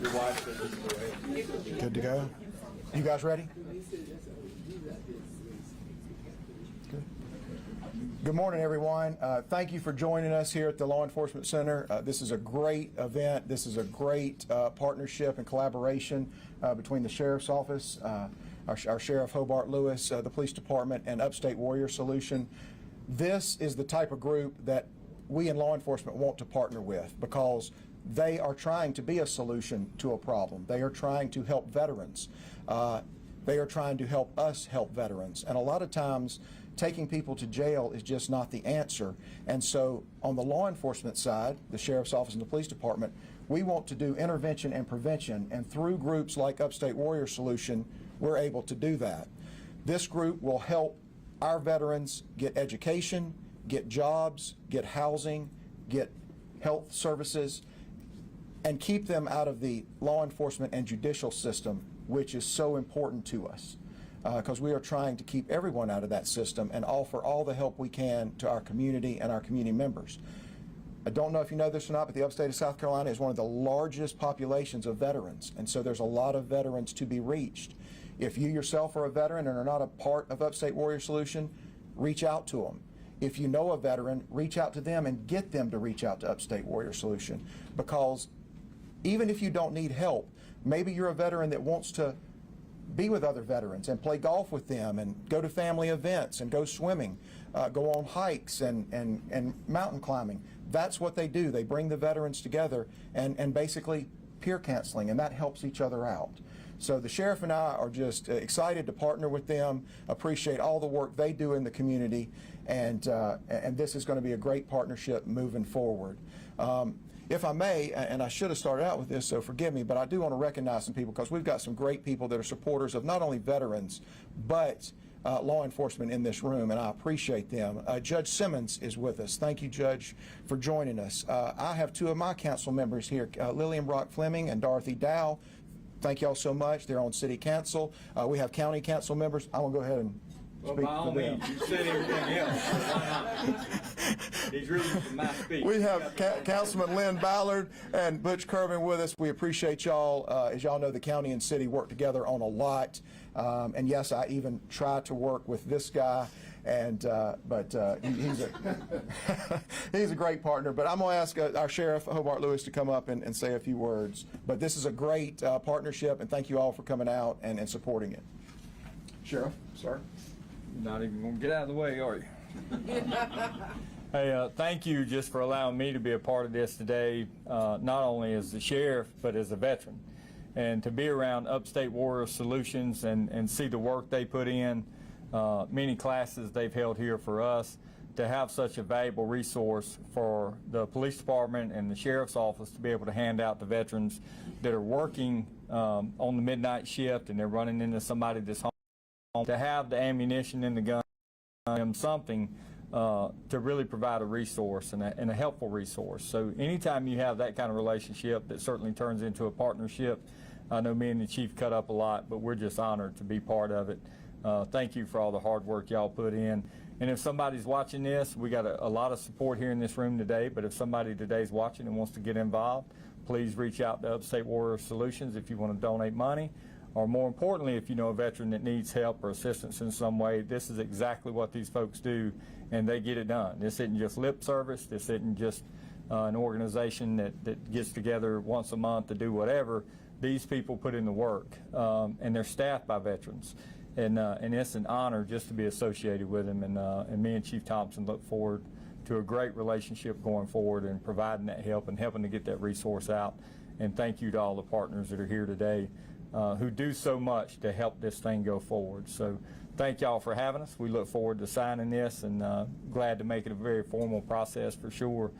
Your wife said just go ahead. Good to go? You guys ready? Good. Good morning, everyone. Thank you for joining us here at the Law Enforcement Center. This is a great event. This is a great partnership and collaboration between the Sheriff's Office, our Sheriff Hobart Lewis, the Police Department, and Upstate Warrior Solution. This is the type of group that we in law enforcement want to partner with because they are trying to be a solution to a problem. They are trying to help veterans. They are trying to help us help veterans. And a lot of times, taking people to jail is just not the answer. And so on the law enforcement side, the Sheriff's Office and the Police Department, we want to do intervention and prevention. And through groups like Upstate Warrior Solution, we're able to do that. This group will help our veterans get education, get jobs, get housing, get health services, and keep them out of the law enforcement and judicial system, which is so important to us, because we are trying to keep everyone out of that system and offer all the help we can to our community and our community members. I don't know if you know this or not, but the upstate of South Carolina is one of the largest populations of veterans, and so there's a lot of veterans to be reached. If you yourself are a veteran and are not a part of Upstate Warrior Solution, reach out to them. If you know a veteran, reach out to them and get them to reach out to Upstate Warrior Solution, because even if you don't need help, maybe you're a veteran that wants to be with other veterans and play golf with them and go to family events and go swimming, go on hikes and mountain climbing. That's what they do. They bring the veterans together and basically peer counseling, and that helps each other out. So the sheriff and I are just excited to partner with them, appreciate all the work they do in the community, and this is going to be a great partnership moving forward. If I may, and I should have started out with this, so forgive me, but I do want to recognize some people because we've got some great people that are supporters of not only veterans, but law enforcement in this room, and I appreciate them. Judge Simmons is with us. Thank you, Judge, for joining us. I have two of my council members here, Lillian Brock Fleming and Dorothy Dow. Thank you all so much. They're on City Council. We have County Council members. I'm going to go ahead and speak by all means, you said everything else. Why not? He's reading from my speech. We have Councilman Lynn Ballard and Butch Kervin with us. We appreciate y'all. As y'all know, the county and city work together on a lot. And yes, I even try to work with this guy. And he's a great partner. But I'm going to ask our Sheriff Hobart Lewis to come up and say a few words. But this is a great partnership, and thank you all for coming out and supporting it. Sheriff, sir. Not even going to get out of the way, are you? Hey, thank you just for allowing me to be a part of this today, not only as the sheriff, but as a veteran. And to be around Upstate Warrior Solutions and see the work they put in, many classes they've held here for us, to have such a valuable resource for the police department and the sheriff's office to be able to hand out to veterans that are working on the midnight shift and they're running into somebody that's home, to have the ammunition and the gun, something to really provide a resource and a helpful resource. So anytime you have that kind of relationship, that certainly turns into a partnership. I know me and the chief cut up a lot, but we're just honored to be part of it. Thank you for all the hard work y'all put in. And if somebody's watching this, we got a lot of support here in this room today, but if somebody today's watching and wants to get involved, please reach out to Upstate Warrior Solutions if you want to donate money. Or more importantly, if you know a veteran that needs help or assistance in some way, this is exactly what these folks do, and they get it done. This isn't just lip service. This isn't just an organization that gets together once a month to do whatever. These people put in the work, and they're staffed by veterans. And it's an honor just to be associated with them. And me and Chief Thompson look forward to a great relationship going forward and providing that help and helping to get that resource out. And thank you to all the partners that are here today who do so much to help this thing go forward. So thank y'all for having us. We look forward to signing this and glad to make it a very formal process for sure.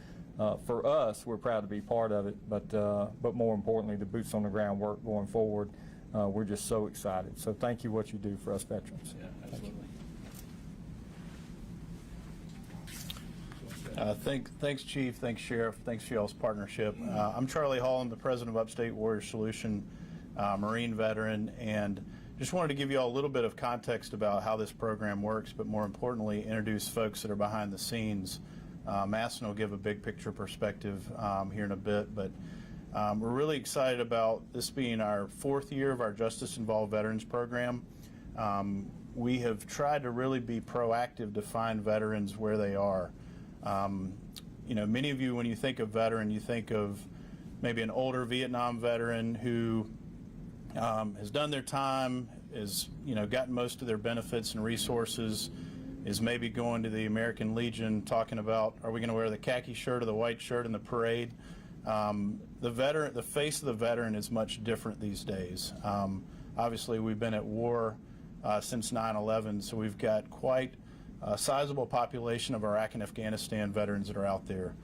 For us, we're proud to be part of it, but more importantly, the boots on the ground work going forward. We're just so excited. So thank you what you do for us veterans. Yeah, absolutely. Thanks, Chief. Thanks, Sheriff. Thanks for y'all's partnership. I'm Charlie Hall. I'm the president of Upstate Warrior Solution, Marine veteran, and just wanted to give you all a little bit of context about how this program works, but more importantly, introduce folks that are behind the scenes. Masson will give a big picture perspective here in a bit, but We're really excited about this being our 4th year of our Justice Involved Veterans Program. We have tried to really be proactive to find veterans where they are. Many of you, when you think of veteran, you think of maybe an older Vietnam veteran who has done their time, has gotten most of their benefits and resources, is maybe going to the American Legion talking about, are we going to wear the khaki shirt or the white shirt in the parade? The face of the veteran is much different these days. Obviously, we've been at war since 9/11, so we've got quite a sizable population of Iraq and Afghanistan veterans that are out there.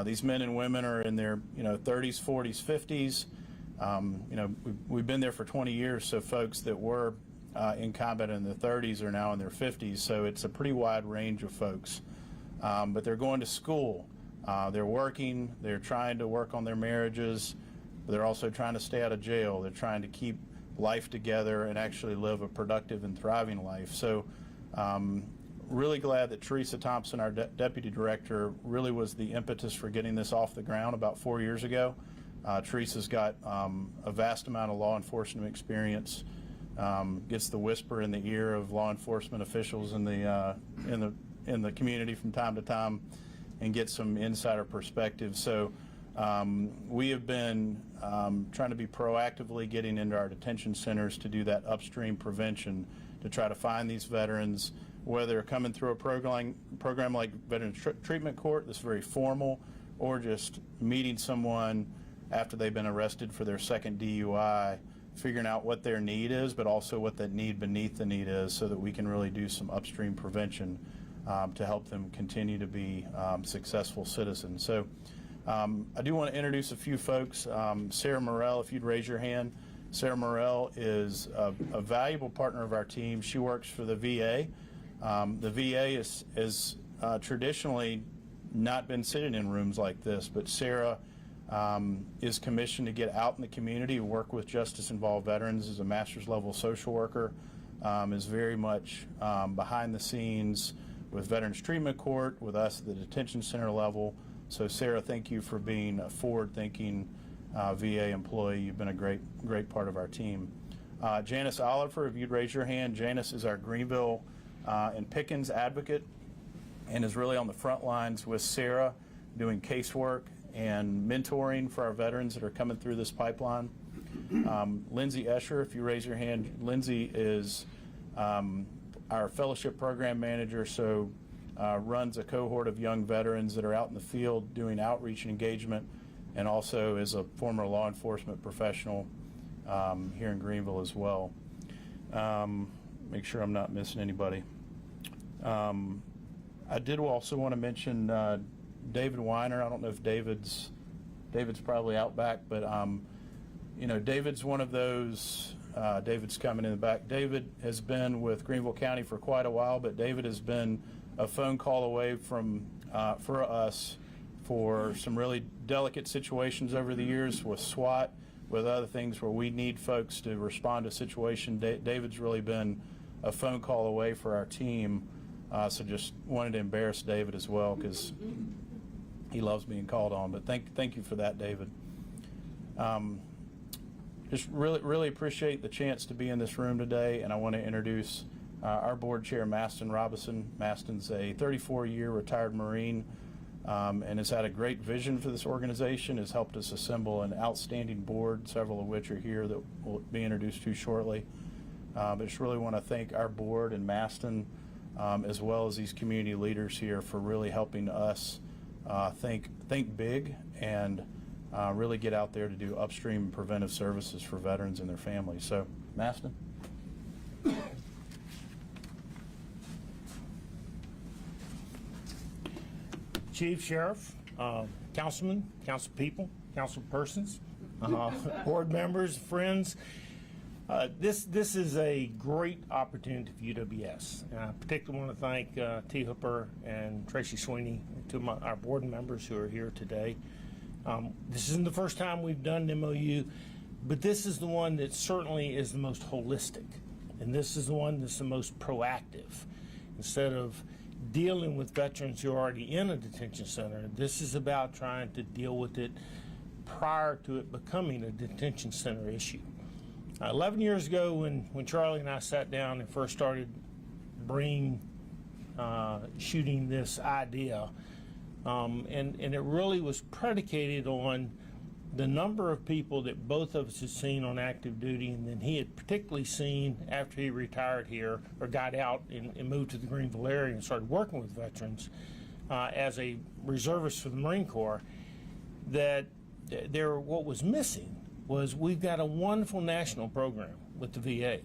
These men and women are in their 30s, 40s, 50s. We've been there for 20 years, so folks that were in combat in their 30s are now in their 50s, so it's a pretty wide range of folks. But they're going to school, they're working, they're trying to work on their marriages, but they're also trying to stay out of jail, they're trying to keep life together and actually live a productive and thriving life. So really glad that Teresa Thompson, our Deputy Director, really was the impetus for getting this off the ground about 4 years ago. Teresa's got a vast amount of law enforcement experience, gets the whisper in the ear of law enforcement officials in the community from time to time, and gets some insider perspective. So we have been trying to be proactively getting into our detention centers to do that upstream prevention, to try to find these veterans, whether they're coming through a program like Veterans Treatment Court, that's very formal, or just meeting someone after they've been arrested for their second DUI, figuring out what their need is, but also what that need beneath the need is, so that we can really do some upstream prevention to help them continue to be successful citizens. So I do want to introduce a few folks. Sarah Morrell, if you'd raise your hand. Sarah Morrell is a valuable partner of our team. She works for the VA. The VA is traditionally not been sitting in rooms like this, but Sarah is commissioned to get out in the community, work with Justice Involved Veterans as a master's level social worker, is very much behind the scenes with Veterans Treatment Court, with us at the detention center level. So Sarah, thank you for being a forward-thinking VA employee. You've been a great part of our team. Janice Oliver, if you'd raise your hand. Janice is our Greenville and Pickens advocate, and is really on the front lines with Sarah, doing casework and mentoring for our veterans that are coming through this pipeline. Lindsay Escher, if you raise your hand. Lindsay is our fellowship program manager, so runs a cohort of young veterans that are out in the field doing outreach and engagement, and also is a former law enforcement professional here in Greenville as well. Make sure I'm not missing anybody. I did also want to mention David Weiner. I don't know if David's probably out back, but David's one of those. David's coming in the back. David has been with Greenville County for quite a while, but David has been a phone call away from for us for some really delicate situations over the years with SWAT, with other things where we need folks to respond to a situation. David's really been a phone call away for our team, so just wanted to embarrass David as well, because he loves being called on. But thank you for that, David. Just really appreciate the chance to be in this room today, and I want to introduce our board chair, Maston Robinson. Maston's a 34-year retired Marine, and has had a great vision for this organization, has helped us assemble an outstanding board, several of which are here that will be introduced to shortly. But just really want to thank our board and Maston, as well as these community leaders here, for really helping us think big and really get out there to do upstream preventive services for veterans and their families. So, Maston. Chief, Sheriff, councilmen, council people, council persons, board members, friends. This is a great opportunity for UWS. I particularly want to thank T. Hooper and Tracy Sweeney, two of our board members who are here today. This isn't the first time we've done an MOU, but this is the one that certainly is the most holistic, and this is the one that's the most proactive. Instead of dealing with veterans who are already in a detention center, this is about trying to deal with it prior to it becoming a detention center issue. 11 years ago, when Charlie and I sat down and first started shooting this idea, and it really was predicated on the number of people that both of us had seen on active duty, and then he had particularly seen after he retired here or got out and moved to the Greenville area and started working with veterans as a reservist for the Marine Corps, that what was missing was we've got a wonderful national program with the VA,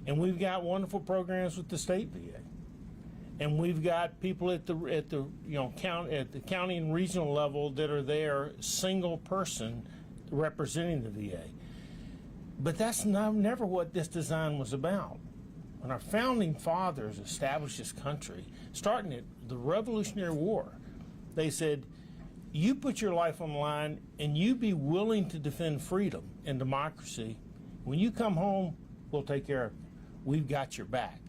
and we've got wonderful programs with the state VA, and we've got people at the county and regional level that are there, single person representing the VA. But that's never what this design was about. When our founding fathers established this country, starting at the Revolutionary War, they said, you put your life on the line and you be willing to defend freedom and democracy. When you come home, we'll take care of you. We've got your back.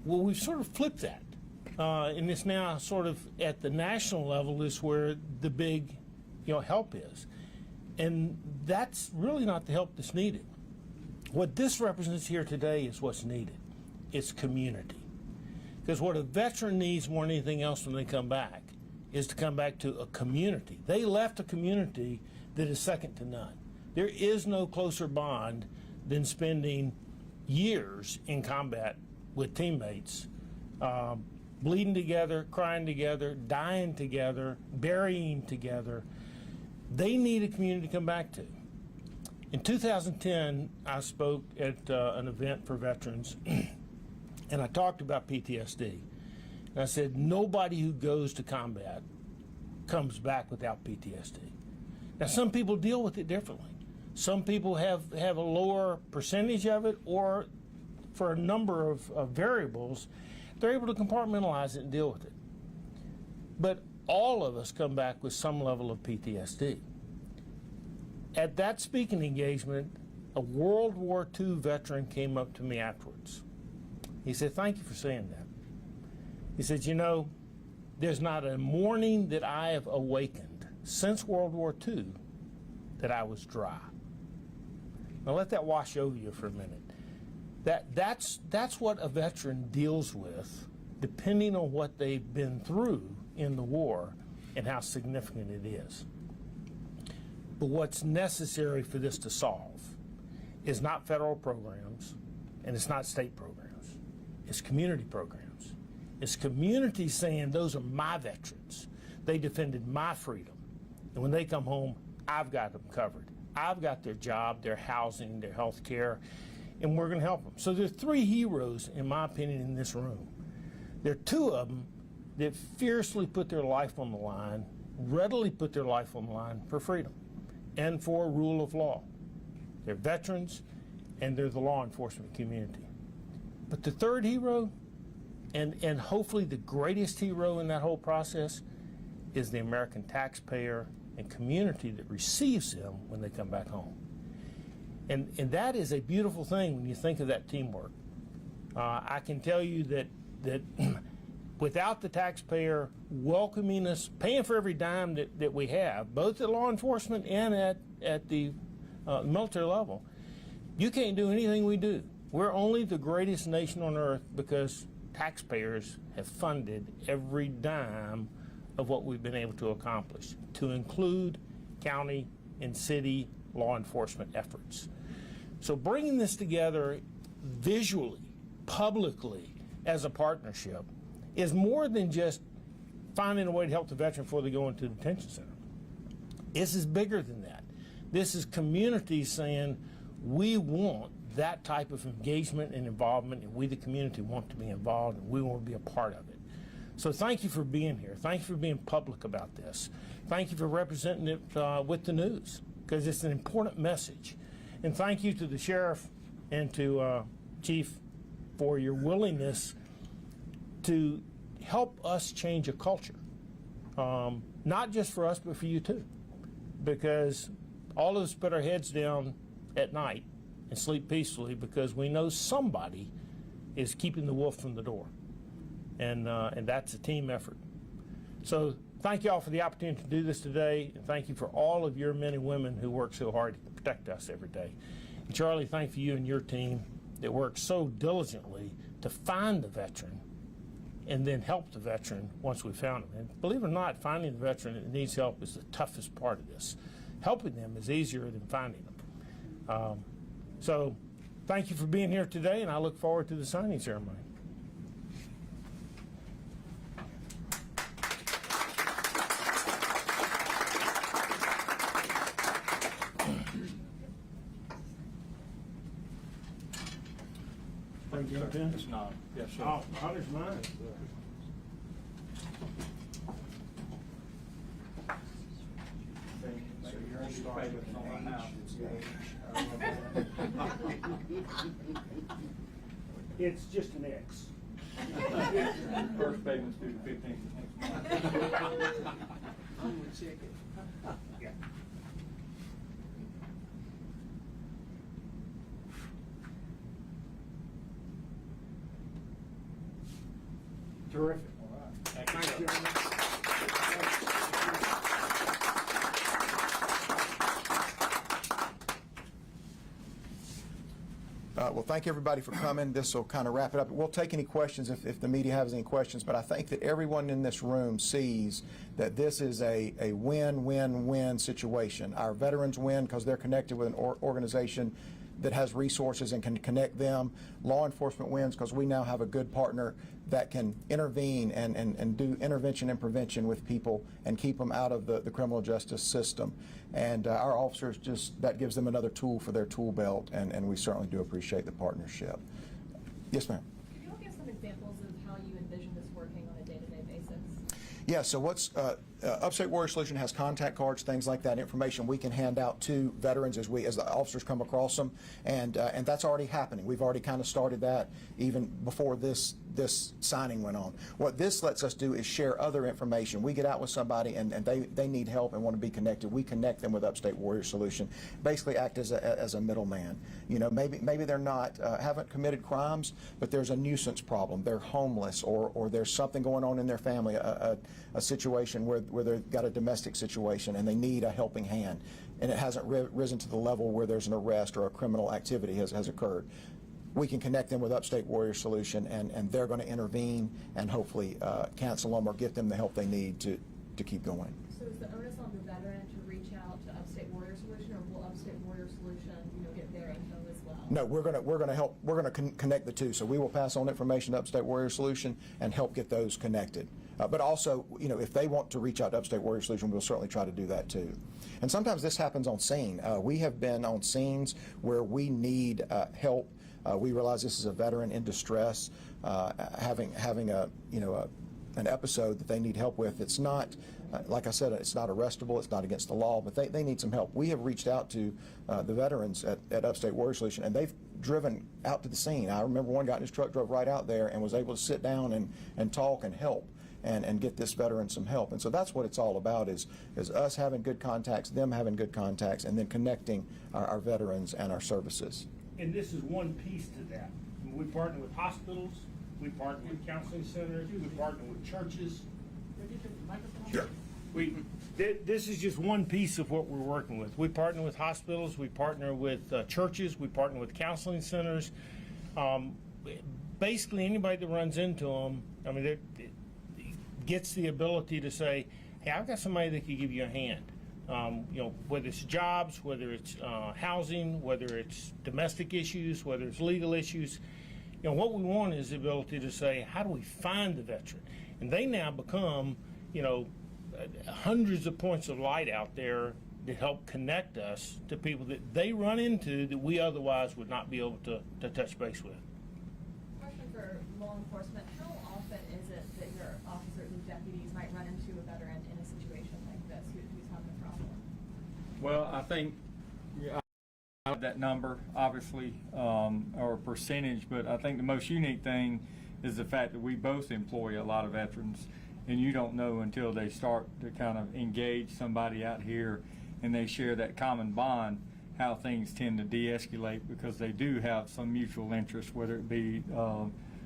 Well, we've sort of flipped that. And it's now sort of at the national level is where the big help is. And that's really not the help that's needed. What this represents here today is what's needed. It's community. Because what a veteran needs more than anything else when they come back is to come back to a community. They left a community that is second to none. There is no closer bond than spending years in combat with teammates, bleeding together, crying together, dying together, burying together. They need a community to come back to. In 2010, I spoke at an event for veterans, and I talked about PTSD. And I said, nobody who goes to combat comes back without PTSD. Now, some people deal with it differently. Some people have a lower percentage of it, or for a number of variables, they're able to compartmentalize it and deal with it. But all of us come back with some level of PTSD. At that speaking engagement, a World War II veteran came up to me afterwards. He said, thank you for saying that. He said, there's not a morning that I have awakened since World War II that I was dry. Now let that wash over you for a minute. That's what a veteran deals with, depending on what they've been through in the war and how significant it is. But what's necessary for this to solve is not federal programs, and it's not state programs. It's community programs. It's communities saying, those are my veterans. They defended my freedom. And when they come home, I've got them covered. I've got their job, their housing, their health care, and we're going to help them. So there are three heroes, in my opinion, in this room. There are two of them that fiercely put their life on the line, readily put their life on the line for freedom and for rule of law. They're veterans, and they're the law enforcement community. But the third hero, and hopefully the greatest hero in that whole process, is the American taxpayer and community that receives them when they come back home. And that is a beautiful thing when you think of that teamwork. I can tell you that without the taxpayer welcoming us, paying for every dime that we have, both at law enforcement and at the military level, you can't do anything we do. We're only the greatest nation on earth because taxpayers have funded every dime of what we've been able to accomplish, to include county and city law enforcement efforts. So bringing this together visually, publicly, as a partnership is more than just finding a way to help the veteran before they go into the detention center. This is bigger than that. This is communities saying, we want that type of engagement and involvement, and we, the community, want to be involved, and we want to be a part of it. So thank you for being here. Thank you for being public about this. Thank you for representing it with the news, because it's an important message. And thank you to the sheriff and to Chief for your willingness to help us change a culture, not just for us, but for you too, because all of us put our heads down at night and sleep peacefully because we know somebody is keeping the wolf from the door, and that's a team effort. So thank you all for the opportunity to do this today, and thank you for all of your men and women who work so hard to protect us every day. And Charlie, thank you and your team that works so diligently to find the veteran and then help the veteran once we found him. And believe it or not, finding the veteran that needs help is the toughest part of this. Helping them is easier than finding them. So thank you for being here today, and I look forward to the signing ceremony. It's not. Yes, sir. Oh, Hunter's mine. It's just an X. First payment's due the 15th of next month. I'm gonna check it. Yeah. Terrific. All right. Thank you very much. Well, thank everybody for coming. This will kind of wrap it up. We'll take any questions if the media has any questions, but I think that everyone in this room sees that this is a win-win-win situation. Our veterans win because they're connected with an organization that has resources and can connect them. Law enforcement wins because we now have a good partner that can intervene and do intervention and prevention with people and keep them out of the criminal justice system. And our officers that gives them another tool for their tool belt, and we certainly do appreciate the partnership. Yes, ma'am. Could you all give some examples of how you envision this working on a day-to-day basis? Yeah, so what's Upstate Warrior Solution has contact cards, things like that, information we can hand out to veterans as the officers come across them, and that's already happening. We've already kind of started that even before this signing went on. What this lets us do is share other information. We get out with somebody and they need help and want to be connected. We connect them with Upstate Warrior Solution. Basically act as a middleman. You know, maybe they're not haven't committed crimes, but there's a nuisance problem. They're homeless, or there's something going on in their family, a situation where they've got a domestic situation and they need a helping hand, and it hasn't risen to the level where there's an arrest or a criminal activity has occurred. We can connect them with Upstate Warrior Solution, and they're going to intervene and hopefully cancel them or get them the help they need to keep going. So is the onus on the veteran to reach out to Upstate Warrior Solution, or will Upstate Warrior Solution, get their info as well? No, we're going to help. We're going to connect the two. So we will pass on information to Upstate Warrior Solution and help get those connected. But also, if they want to reach out to Upstate Warrior Solution, we'll certainly try to do that too. And sometimes this happens on scene. We have been on scenes where we need help. We realize this is a veteran in distress, having an episode that they need help with. It's not, like I said, it's not arrestable. It's not against the law, but they need some help. We have reached out to the veterans at Upstate Warrior Solution, and they've driven out to the scene. I remember one got in his truck, drove right out there, and was able to sit down and talk and help and get this veteran some help. And so that's what it's all about, is us having good contacts, them having good contacts, and then connecting our veterans and our services. And this is one piece to that. We partner with hospitals, we partner with counseling centers, we partner with churches. Sure. This is just one piece of what we're working with. We partner with hospitals, we partner with churches, we partner with counseling centers. Basically, anybody that runs into them, it gets the ability to say, hey, I've got somebody that can give you a hand. Whether it's jobs, whether it's housing, whether it's domestic issues, whether it's legal issues. What we want is the ability to say, how do we find the veteran? And they now become, hundreds of points of light out there that help connect us to people that they run into that we otherwise would not be able to touch base with. Question for law enforcement: how often is it that your officers and deputies might run into a veteran in a situation like this who's having a problem? Well, I think I have that number, obviously, or percentage, but I think the most unique thing is the fact that we both employ a lot of veterans, and you don't know until they start to kind of engage somebody out here and they share that common bond, how things tend to de-escalate, because they do have some mutual interest, whether it be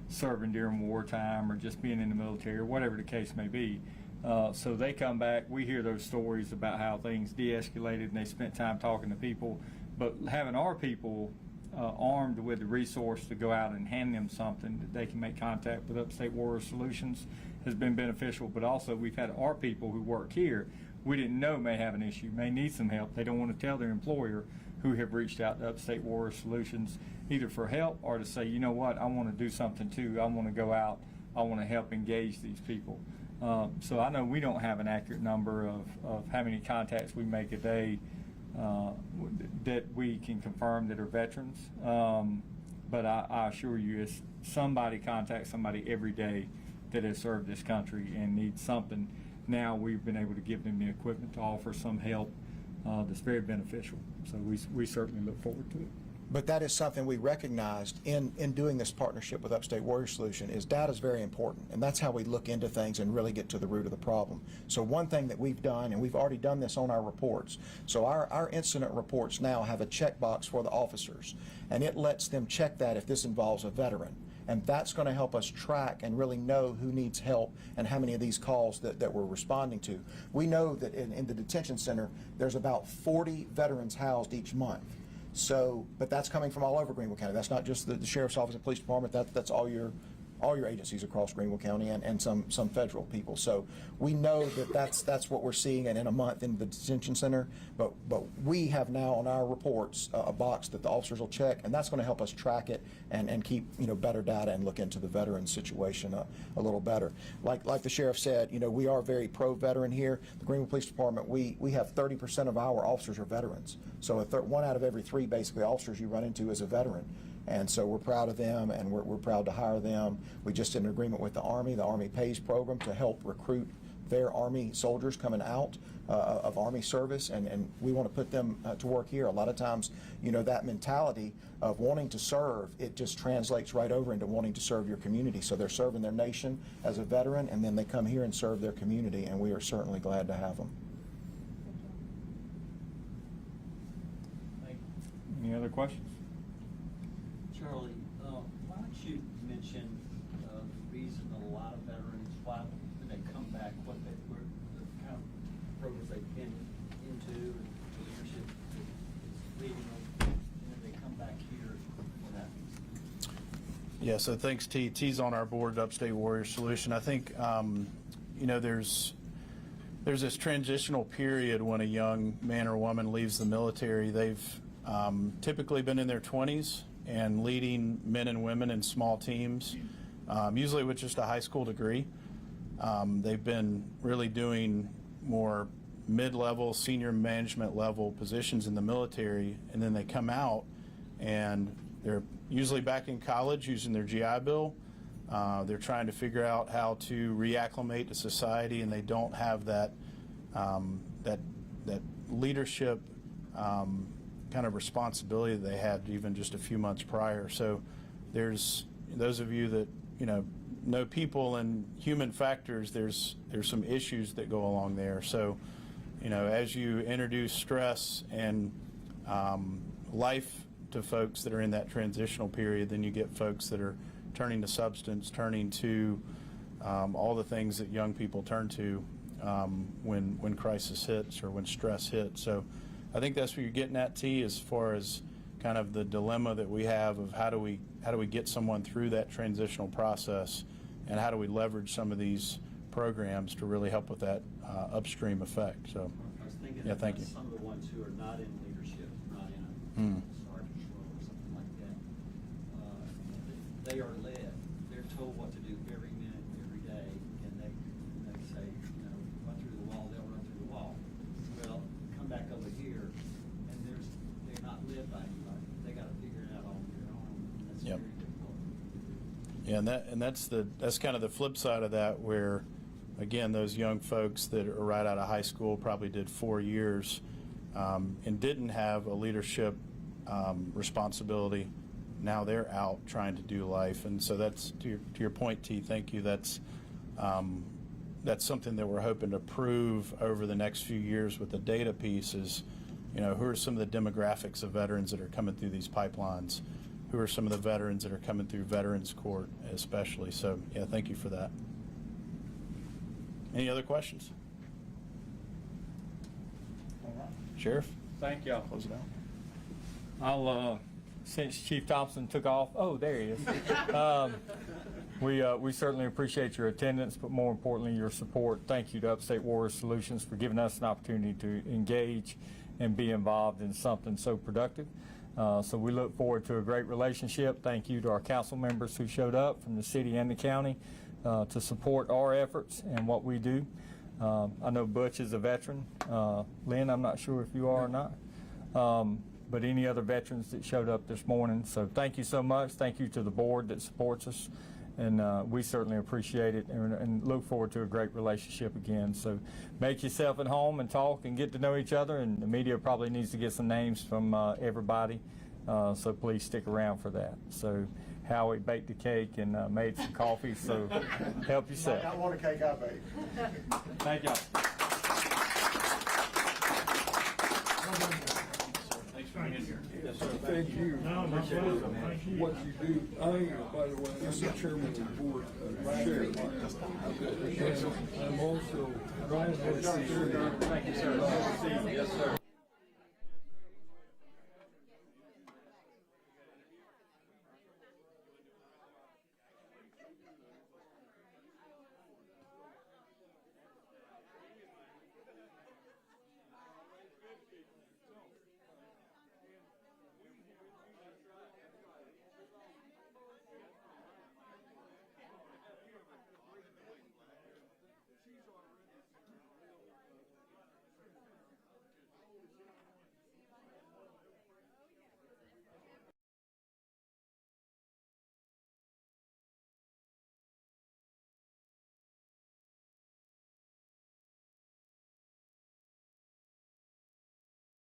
serving during wartime or just being in the military or whatever the case may be. So they come back, we hear those stories about how things de-escalated and they spent time talking to people. But having our people armed with the resource to go out and hand them something that they can make contact with Upstate Warrior Solutions has been beneficial. But also we've had our people who work here, we didn't know may have an issue, may need some help. They don't want to tell their employer, who have reached out to Upstate Warrior Solutions either for help or to say, you know what, I want to do something too. I want to go out. I want to help engage these people. So I know we don't have an accurate number of how many contacts we make a day that we can confirm that are veterans. But I assure you, it's somebody contacts somebody every day that has served this country and needs something. Now we've been able to give them the equipment to offer some help that's very beneficial. So we certainly look forward to it. But that is something we recognized in doing this partnership with Upstate Warrior Solution is data is very important, and that's how we look into things and really get to the root of the problem. So one thing that we've done, and we've already done this on our reports, so our incident reports now have a checkbox for the officers, and it lets them check that if this involves a veteran. And that's going to help us track and really know who needs help and how many of these calls that we're responding to. We know that in the detention center, there's about 40 veterans housed each month. So, but that's coming from all over Greenville County. That's not just the Sheriff's Office and Police Department. That's all your agencies across Greenville County and some federal people. So we know that that's what we're seeing and in a month in the detention center. But we have now on our reports a box that the officers will check, and that's going to help us track it and keep better data and look into the veteran situation a little better. Like the sheriff said, we are very pro-veteran here. The Greenville Police Department, we have 30% of our officers are veterans. So one out of every 3 basically officers you run into is a veteran. And so we're proud of them, and we're proud to hire them. We just did an agreement with the Army Pays program to help recruit their Army soldiers coming out of Army service, and we want to put them to work here. A lot of times, that mentality of wanting to serve, it just translates right over into wanting to serve your community. So they're serving their nation as a veteran, and then they come here and serve their community, and we are certainly glad to have them. Any other questions? Charlie, why don't you mention the reason a lot of veterans, why when they come back, the kind of programs they've been into, and the leadership is leading them, and then they come back here, what happens? Yeah, so thanks, T. T's on our board at Upstate Warrior Solution. I think, there's this transitional period when a young man or woman leaves the military. They've typically been in their 20s and leading men and women in small teams, usually with just a high school degree. They've been really doing more mid-level, senior management level positions in the military, and then they come out and they're usually back in college using their GI Bill. They're trying to figure out how to reacclimate to society, and they don't have that leadership kind of responsibility that they had even just a few months prior. So there's those of you that know people and human factors, there's some issues that go along there. So as you introduce stress and life to folks that are in that transitional period, then you get folks that are turning to substance, turning to all the things that young people turn to when crisis hits or when stress hits. So I think that's what you're getting at, T, as far as kind of the dilemma that we have of how do we get someone through that transitional process, and how do we leverage some of these programs to really help with that upstream effect. So, I was thinking yeah, thank you. Some of the ones who are not in leadership, not in a sergeant's role or something like that, they are led. They're told what to do every minute, every day, and they say, run through the wall, they'll run through the wall. Well, come back over here, and they're not led by anybody. They got to figure it out on their own. And that's Yep. very difficult. Yeah, and that's kind of the flip side of that, where again, those young folks that are right out of high school probably did 4 years and didn't have a leadership responsibility. Now they're out trying to do life, and so that's to your point, T. Thank you. That's something that we're hoping to prove over the next few years with the data piece. Is who are some of the demographics of veterans that are coming through these pipelines? Who are some of the veterans that are coming through Veterans Court, especially? So yeah, thank you for that. Any other questions? Sheriff, Thank y'all. close it out. I'll, since Chief Thompson took off, oh, there he is. We certainly appreciate your attendance, but more importantly, your support. Thank you to Upstate Warrior Solutions for giving us an opportunity to engage and be involved in something so productive. So we look forward to a great relationship. Thank you to our council members who showed up from the city and the county to support our efforts and what we do. I know Butch is a veteran. Lynn, I'm not sure if you are or not. But any other veterans that showed up this morning. So thank you so much. Thank you to the board that supports us. And we certainly appreciate it and look forward to a great relationship again. So make yourself at home and talk and get to know each other. And the media probably needs to get some names from everybody. So please stick around for that. So Howie baked the cake and made some coffee. So help yourself. I want a cake I bake. Thank y'all. Thanks for being here. Yes, sir. Thank you. No, my pleasure. Thank you. What you do. I am, by the way, I'm the chairman of the board of sheriff. And I'm also. Thank you, sir. Good to see you. Yes, sir.